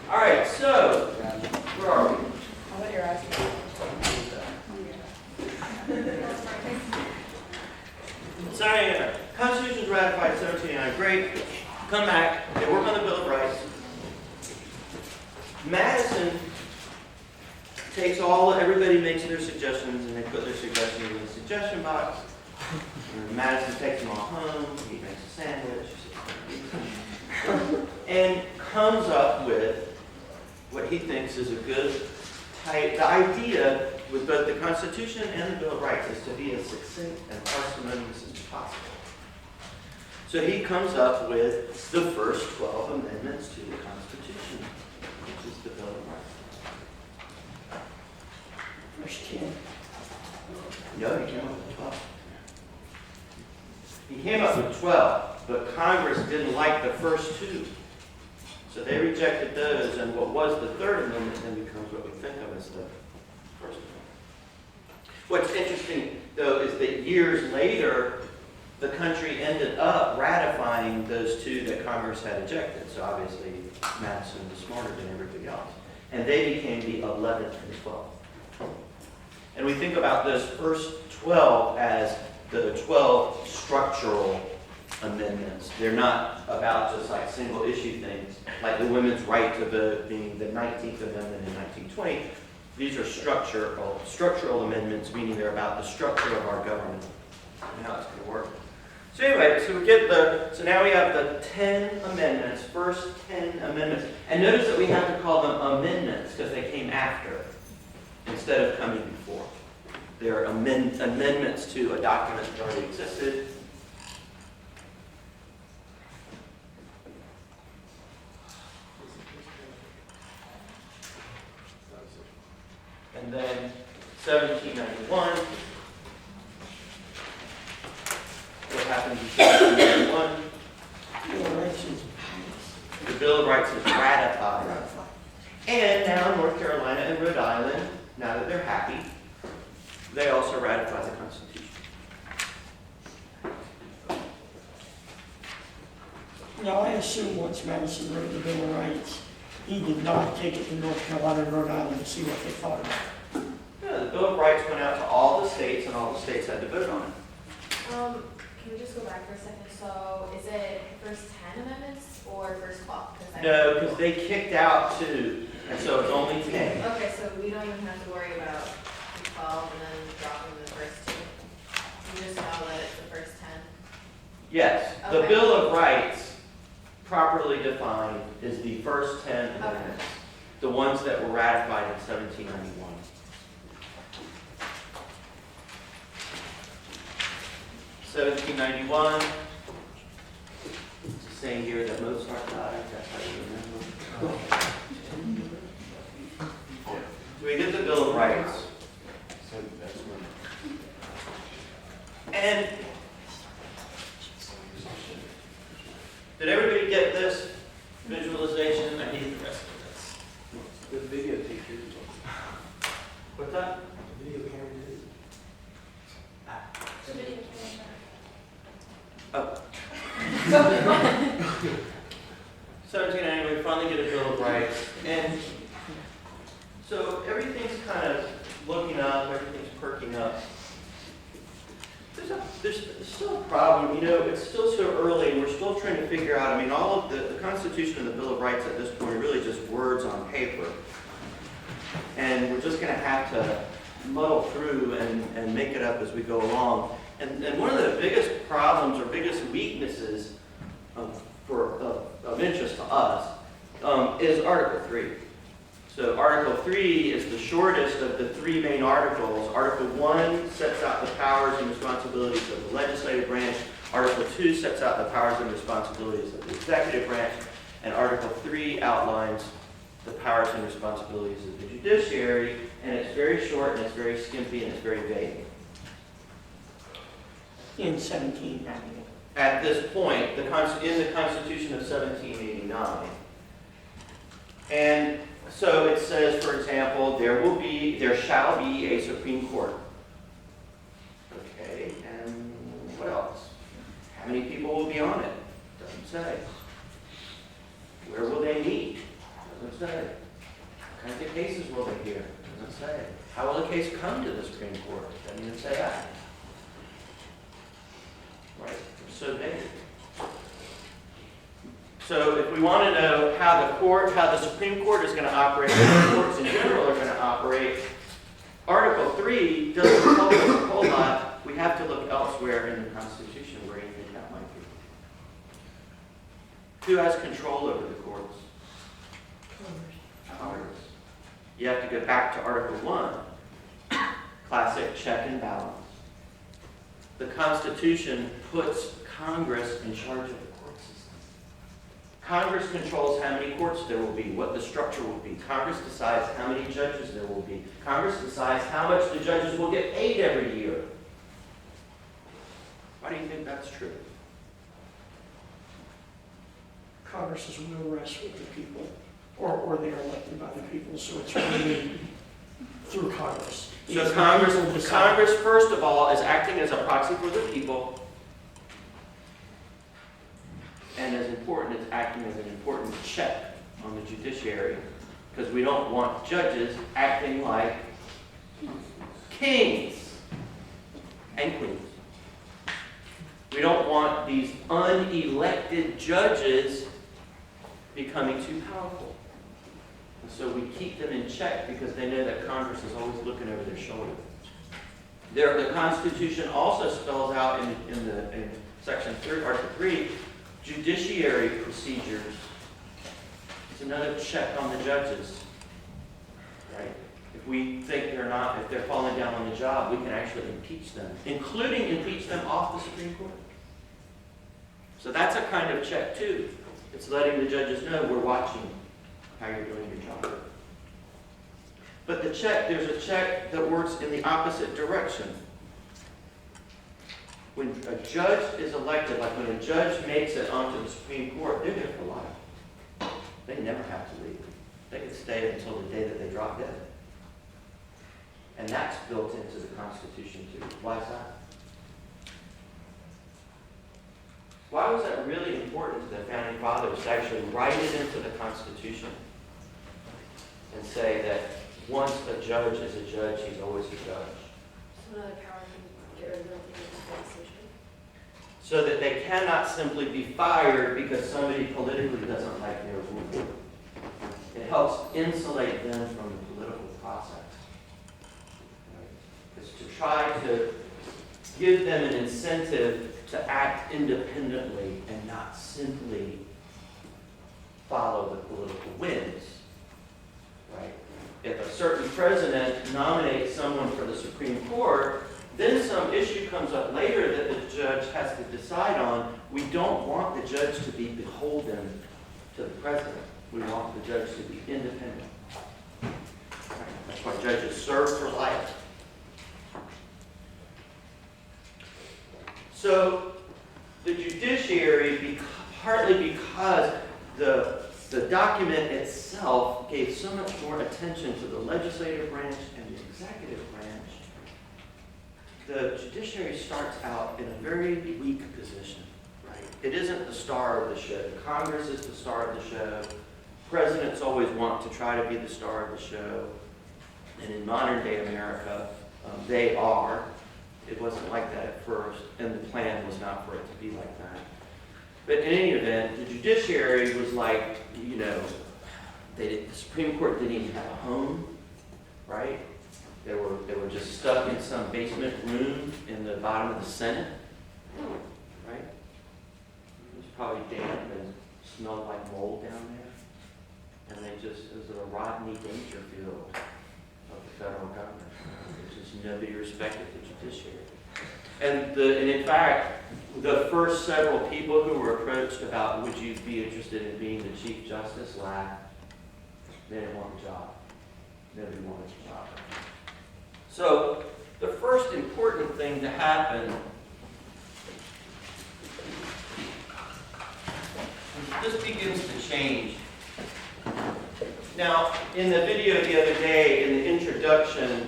All right, so where are we? I'll let your eyes go. Sorry, Constitution was ratified in 1789. Great. Come back. They work on the Bill of Rights. Madison takes everybody makes their suggestions, and they put their suggestions in the suggestion box. And Madison takes them all home. He makes a sandwich. And comes up with what he thinks is a good type. The idea with both the Constitution and the Bill of Rights is to be as succinct and parsimonious as possible. So he comes up with the first 12 amendments to the Constitution, which is the Bill of Rights. First 10. No, he came up with 12. He came up with 12, but Congress didn't like the first two. So they rejected those, and what was the third amendment then becomes what we think of as the first amendment. What's interesting, though, is that years later, the country ended up ratifying those two that Congress had ejected. So obviously, Madison was smarter than everybody else. And they became the 11th and 12th. And we think about those first 12 as the 12 structural amendments. They're not about just like single issue things, like the women's right to vote being the 19th Amendment in 1920. These are structural amendments, meaning they're about the structure of our government and how it's going to work. So anyway, so now we have the 10 amendments, first 10 amendments. And notice that we have to call them amendments because they came after instead of coming before. They're amendments to a document that already existed. And then 1791. What happens in 1791? The Bill of Rights is ratified. And now North Carolina and Rhode Island, now that they're happy, they also ratify the Constitution. Now, I assume once Madison wrote the Bill of Rights, he did not take it to North Carolina and Rhode Island to see what they thought about it. Yeah, the Bill of Rights went out to all the states, and all the states had to vote on it. Can we just go back for a second? So is it first 10 amendments or first 12? No, because they kicked out 2, and so it's only 10. Okay, so we don't even have to worry about the 12 and then dropping the first 2. You just know that it's the first 10. Yes, the Okay. Bill of Rights, properly defined, is the first 10 amendments, the ones that were ratified in 1791. (1791). It's the same year that Mozart died. That's how you remember. So we did the Bill of Rights. And did everybody get this visualization? I need the rest of this. The video teacher. What's that? The video camera did. Oh. 1790, we finally get a Bill of Rights. And so everything's kind of looking up, everything's perking up. There's still a problem, it's still so early and we're still trying to figure out, all of the Constitution and the Bill of Rights at this point are really just words on paper. And we're just going to have to muddle through and make it up as we go along. And one of the biggest problems or biggest weaknesses of interest to us is Article 3. So Article 3 is the shortest of the 3 main articles. Article 1 sets out the powers and responsibilities of the legislative branch. Article 2 sets out the powers and responsibilities of the executive branch. And Article 3 outlines the powers and responsibilities of the judiciary. And it's very short and it's very skimpy and it's very vague. In 1791. At this point, in the Constitution of 1789. And so it says, for example, there shall be a Supreme Court. Okay, and what else? How many people will be on it? Doesn't say. Where will they meet? Doesn't What kinds of cases will they hear? Doesn't say. How will the case come to the Supreme Court? Doesn't even say that. Right? It's so big. So if we want to know how the Supreme Court is going to operate, how the courts in general are going to operate, Article 3 doesn't tell us a whole lot. We have to look elsewhere in the Constitution where you think that might be. Who has control over the courts? Congress. You have to go back to Article 1. Classic check and balance. The Constitution puts Congress in charge of the court system. Congress controls how many courts there will be, what the structure will be. Congress decides how many judges there will be. Congress decides how much the judges will get paid every year. Why do you think that's true? Congress's will rests with the people, or they're elected by the people, so it's really through Congress. So It's the people who decide. Congress, first of all, is acting as a proxy for the people. And as important, it's acting as an important check on the judiciary. Because we don't want judges acting like kings and queens. We don't want these unelected judges becoming too powerful. And so we keep them in check because they know that Congress is always looking over their shoulder. The Constitution also spells out in Section 3, Article 3, judiciary procedures. It's another check on the judges. Right? If we think if they're falling down on the job, we can actually impeach them, including impeach them off the Supreme Court. So that's a kind of check too. It's letting the judges know we're watching how you're doing your job. But there's a check that works in the opposite direction. When a judge is elected, like when a judge makes it onto the Supreme Court, they're there for life. They never have to leave. They can stay until the day that they drop dead. And that's built into the Constitution too. Why is that? Why was that really important to the Founding Fathers to actually write it into the Constitution and say that once a judge is a judge, he's always a judge? So another power can get rid of them in the Constitution. So that they cannot simply be fired because somebody politically doesn't like their rule. It helps insulate them from the political process. It's to try to give them an incentive to act independently and not simply follow the political winds. Right? If a certain president nominates someone for the Supreme Court, then some issue comes up later that the judge has to decide on. We don't want the judge to be beholden to the president. We want the judge to be independent. Right? That's why judges serve for life. So the judiciary, partly because the document itself gave so much more attention to the legislative branch and the executive branch, the judiciary starts out in a very weak position. Right? It isn't the star of the show. Congress is the star of the show. Presidents always want to try to be the star of the show. And in modern day America, they are. It wasn't like that at first, and the plan was not for it to be like that. But in any event, the judiciary was like, the Supreme Court didn't even have a home, right? They were just stuck in some basement room in the bottom of the Senate, right? It was probably damp and smelled like mold down there. And it was a Rodney Dangerfield of the federal government. Nobody respected the judiciary. And in fact, the first several people who were approached about, would you be interested in being the Chief Justice, laughed. They didn't want the job. Nobody wanted the job. So the first important thing to happen, this begins to change. Now, in the video the other day, in the introduction,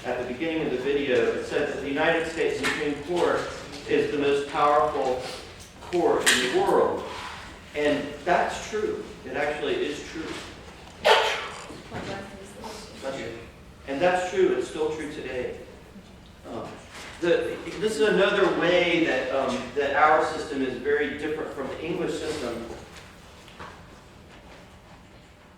at the beginning of the video, it said that the United States Supreme Court is the most powerful court in the world. And that's true. It actually is true. And that's true, it's still true today. This is another way that, that our system is very different from the English system.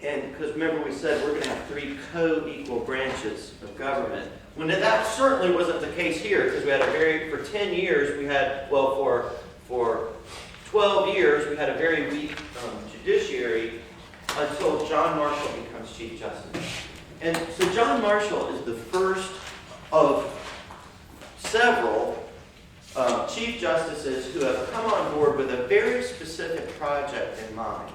And because remember we said we're going to have 3 co-equal branches of government. When that certainly wasn't the case here, because we had for 10 years, we had, well, for 12 years, we had a very weak judiciary until John Marshall becomes Chief Justice. And so John Marshall is the first of several Chief Justices who have come on board with a very specific project in mind.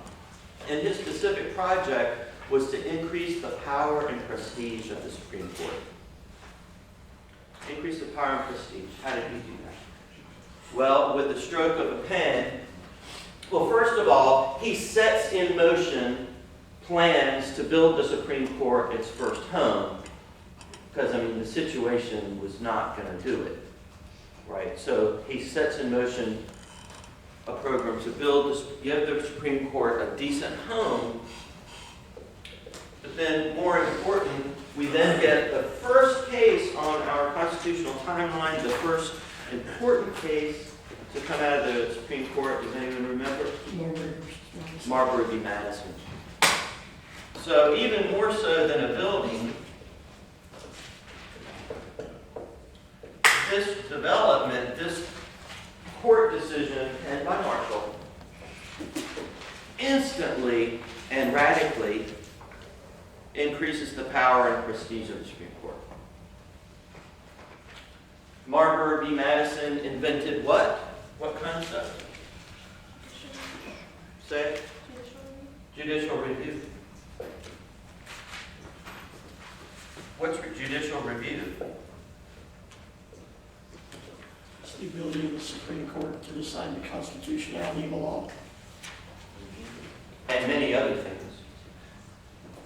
And his specific project was to increase the power and prestige of the Supreme Court. Increase the power and prestige. How did he do that? Well, with the stroke of a pen. Well, first of all, he sets in motion plans to build the Supreme Court its first home. Because, I mean, the situation was not going to do it. Right? So he sets in motion a program to give the Supreme Court a decent home. But then, more important, we then get the first case on our constitutional timeline, the first important case to come out of the Supreme Court. Does anyone remember? Marbury v. Madison. So even more so than a building, this development, this court decision, and by Marshall, instantly and radically increases the power and prestige of the Supreme Court. Marbury v. Madison invented what? What concept? Say it. Judicial review. What's judicial review? It's the ability of the Supreme Court to decide the constitutionality of a law. And many other things.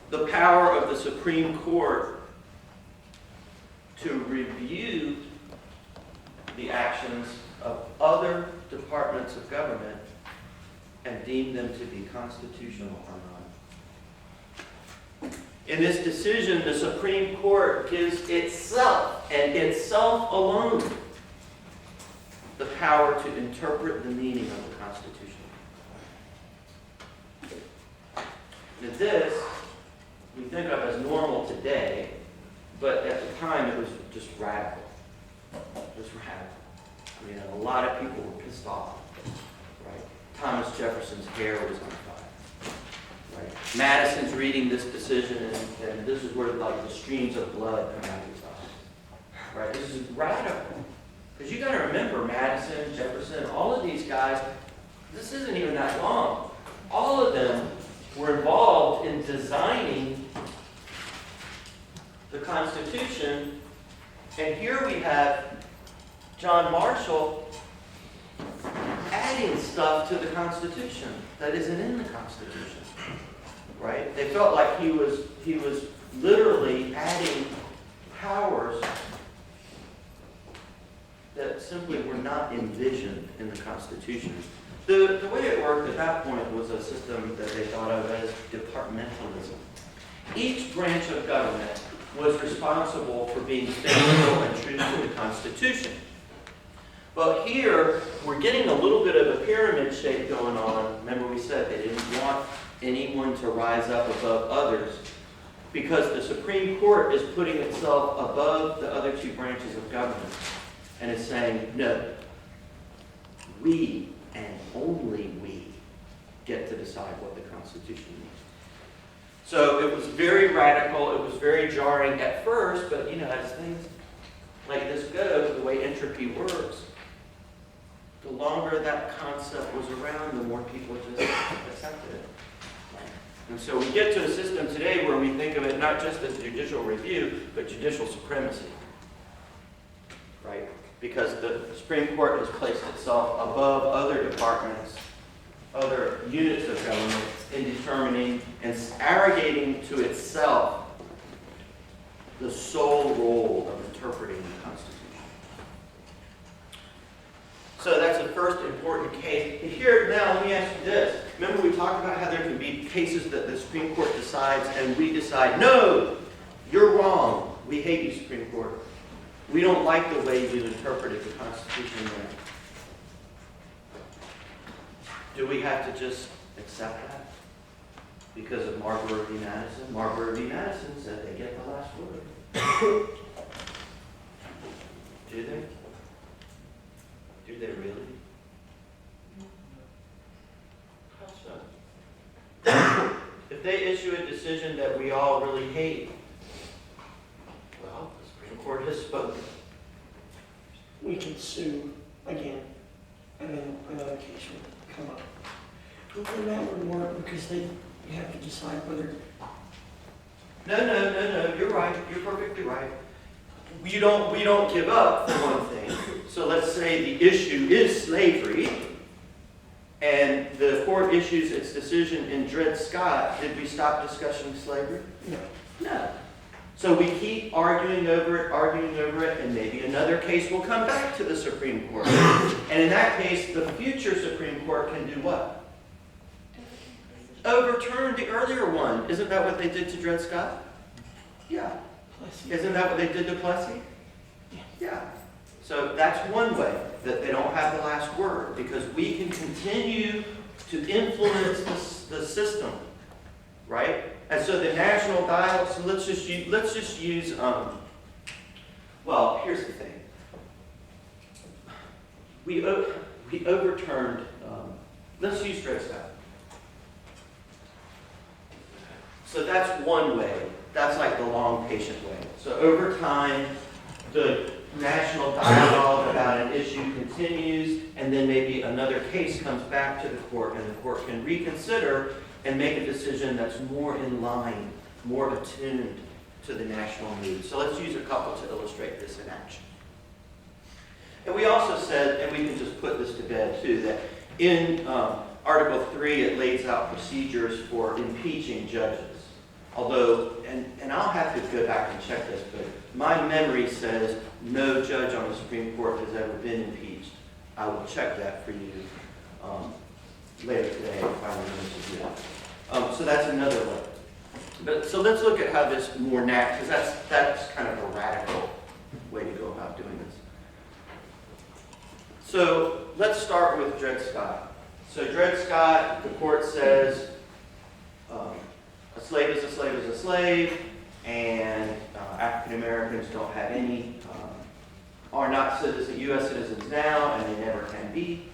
The power of the Supreme Court to review the actions of other departments of government and deem them to be constitutional or not. In this decision, the Supreme Court gives itself and itself alone the power to interpret the meaning of the Constitution. Now this, we think of as normal today, but at the time it was just radical. It was radical. I mean, a lot of people were pissed off. Right? Thomas Jefferson's hair was on fire. Right? Madison's reading this decision, and this is where like the streams of blood come out of his eyes. Right? This is radical. Because you got to remember, Madison, Jefferson, all of these guys, this isn't even that long. All of them were involved in designing the Constitution. And here we have John Marshall adding stuff to the Constitution that isn't in the Constitution. Right? They felt like he was literally adding powers that simply were not envisioned in the Constitution. The way it worked at that point was a system that they thought of as departmentalism. Each branch of government was responsible for being faithful and true to the Constitution. But here, we're getting a little bit of a pyramid shape going on. Remember we said they didn't want anyone to rise up above others because the Supreme Court is putting itself above the other two branches of government and is saying, no, we and only we get to decide what the Constitution means. So it was very radical, it was very jarring at first, but you know, as things like this go, the way entropy works, the longer that concept was around, the more people just accepted it. And so we get to a system today where we think of it not just as judicial review, but judicial supremacy. Right? Because the Supreme Court has placed itself above other departments, other units of government in determining and arrogating to itself the sole role of interpreting the Constitution. So that's the first important case. And here, now, let me ask you this. Remember we talked about how there can be cases that the Supreme Court decides and we decide, no, you're wrong. We hate you, Supreme Court. We don't like the way you interpreted the Constitution there. Do we have to just accept that? Because of Marbury v. Madison? Marbury v. Madison said they get the last word. Do they? Do they really? How so? If they issue a decision that we all really hate, well, the Supreme Court has spoken. We can sue again, and then another case will come up. Hopefully that would work, because you have to decide whether, No, you're right, you're perfectly right. We don't give up, for one thing. So let's say the issue is slavery, and the court issues its decision in Dred Scott. Did we stop discussing slavery? no, No. So we keep arguing over it, and maybe another case will come back to the Supreme Court. And in that case, the future Supreme Court can do what? Overturn the earlier one. Isn't that what they did to Dred Scott? Yeah. Isn't that what they did to Plessy? Yeah. So that's one way that they don't have the last word, because we can continue to influence the system, right? And so the national dialogue. So let's just use. Well, here's the thing. We overturned. Let's use Dred Scott. So that's one way. That's like the long, patient way. So over time, the national dialogue about an issue continues, and then maybe another case comes back to the court, and the court can reconsider and make a decision that's more in line, more attuned to the national mood. So let's use a couple to illustrate this in action. And we also said, and we can just put this to bed too, that in Article 3 it lays out procedures for impeaching judges. Although, and I'll have to go back and check this, but my memory says no judge on the Supreme Court has ever been impeached. I will check that for you later today if I remember to do that. So that's another way. But so let's look at how this more because that's kind of a radical way to go about doing this. So let's start with Dred Scott. So Dred Scott, the court says a slave is a slave is a slave, and African Americans don't have any, are not U.S. citizens now, and they never can be.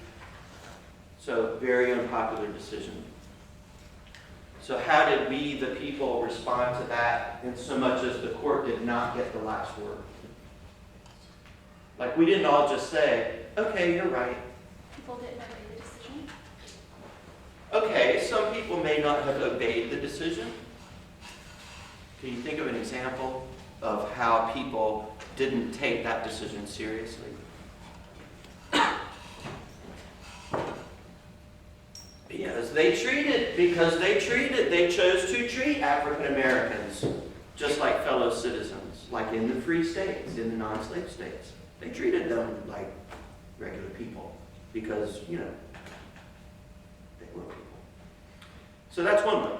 So very unpopular decision. So how did we, the people, respond to that in so much as the court did not get the last word? Like, we didn't all just say, okay, you're right. People didn't obey the decision. Okay, some people may not have obeyed the decision. Can you think of an example of how people didn't take that decision seriously? Because they chose to treat African Americans just like fellow citizens, like in the free states, in the non-slave states. They treated them like regular people because, they were people. So that's one way,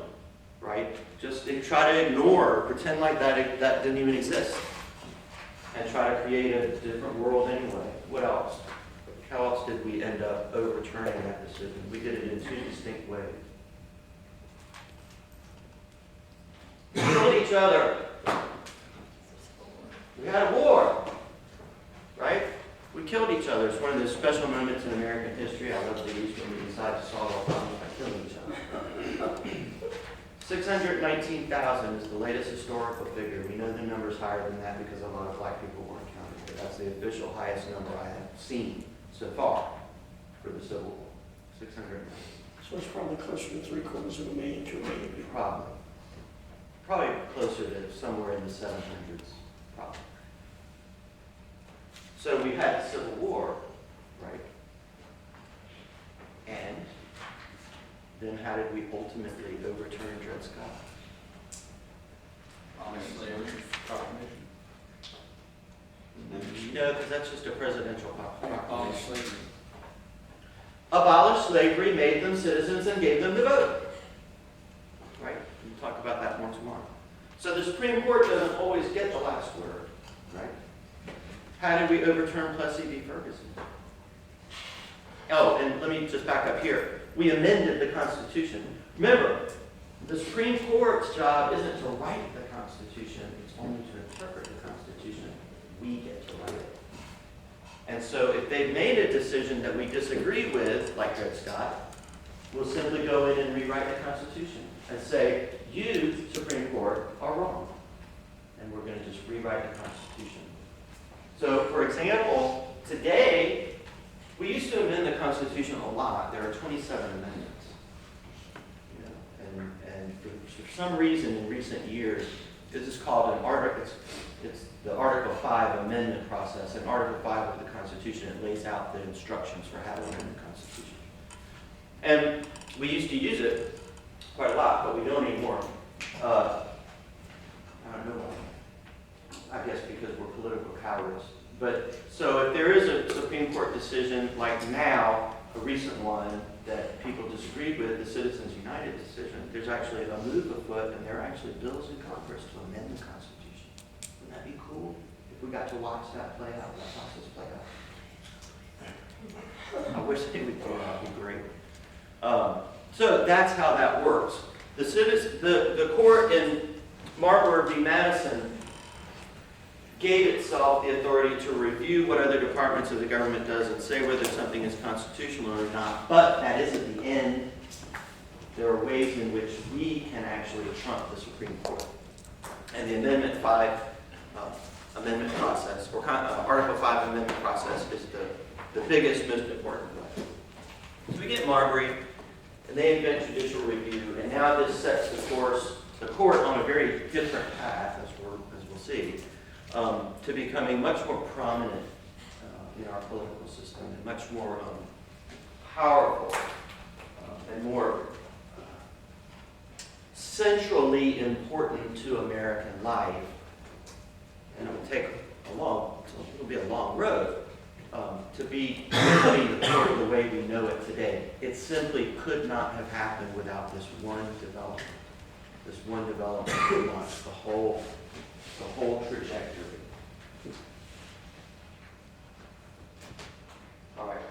right? Just try to ignore, pretend like that didn't even exist, and try to create a different world anyway. What else? How else did we end up overturning that decision? We did it in two distinct ways. We killed each other. We had a war, right? We killed each other. It's one of those special moments in American history. I love these when we decide to solve our problems by killing each other. 619,000 is the latest historical figure. We know the number's higher than that because a lot of black people weren't counted, but that's the official highest number I have seen so far for the Civil War. 690. so it's probably closer to 750,000 to 1 million people. Probably closer to somewhere in the 700s, probably. So we had the Civil War, right? And then how did we ultimately overturn Dred Scott? Honestly, proclamation. No, because that's just a presidential proclamation. Abolish slavery. Abolished slavery, made them citizens, and gave them the vote. Right? We'll talk about that more tomorrow. So the Supreme Court doesn't always get the last word, right? How did we overturn Plessy v. Ferguson? Oh, and let me just back up here. We amended the Constitution. Remember, the Supreme Court's job isn't to write the Constitution, it's only to interpret the Constitution. We get to write it. And so if they've made a decision that we disagree with, like Dred Scott, we'll simply go in and rewrite the Constitution and say, you, Supreme Court, are wrong. And we're going to just rewrite the Constitution. So, for example, today, we used to amend the Constitution a lot. There are 27 amendments. You know, and for some reason in recent years, this is called an article. It's the Article 5 amendment process. In Article 5 of the Constitution, it lays out the instructions for how to amend the Constitution. And we used to use it quite a lot, but we don't anymore. I don't know why. I guess because we're political cowards. But so if there is a Supreme Court decision like now, a recent one that people disagreed with, the Citizens United decision, there's actually a move afoot, and there are actually bills in Congress to amend the Constitution. Wouldn't that be cool if we got to watch that play out, that process play out? I wish they would do that. It'd be great. So that's how that works. The court in Marbury v. Madison gave itself the authority to review what other departments of the government does and say whether something is constitutional or not. But that isn't the end. There are ways in which we can actually trump the Supreme Court. And the Amendment 5 amendment process, or Article 5 amendment process, is the biggest, most important one. So we get Marbury, and they invent judicial review, and now this sets the court on a very different path, as we'll see, to becoming much more prominent in our political system, and much more powerful and more centrally important to American life. And it'll be a long road to be becoming the court the way we know it today. It simply could not have happened without this one development. This one development that launched the whole trajectory. All right.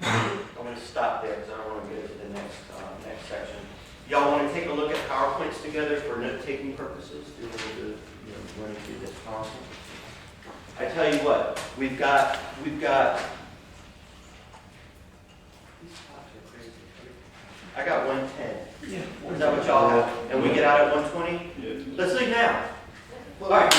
I'm going to stop there because I don't want to get into the next section. Y'all want to take a look at PowerPoints together for note-taking purposes? Do you want to running through this PowerPoint? I tell you what, we've got. These clocks are crazy. I got 110. Yeah. Is that what y'all have? And we get out at 120? Yes. Let's leave now. All right.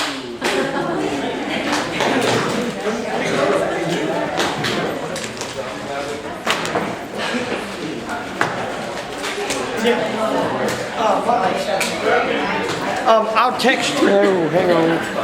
I'll text you. Oh, hang on.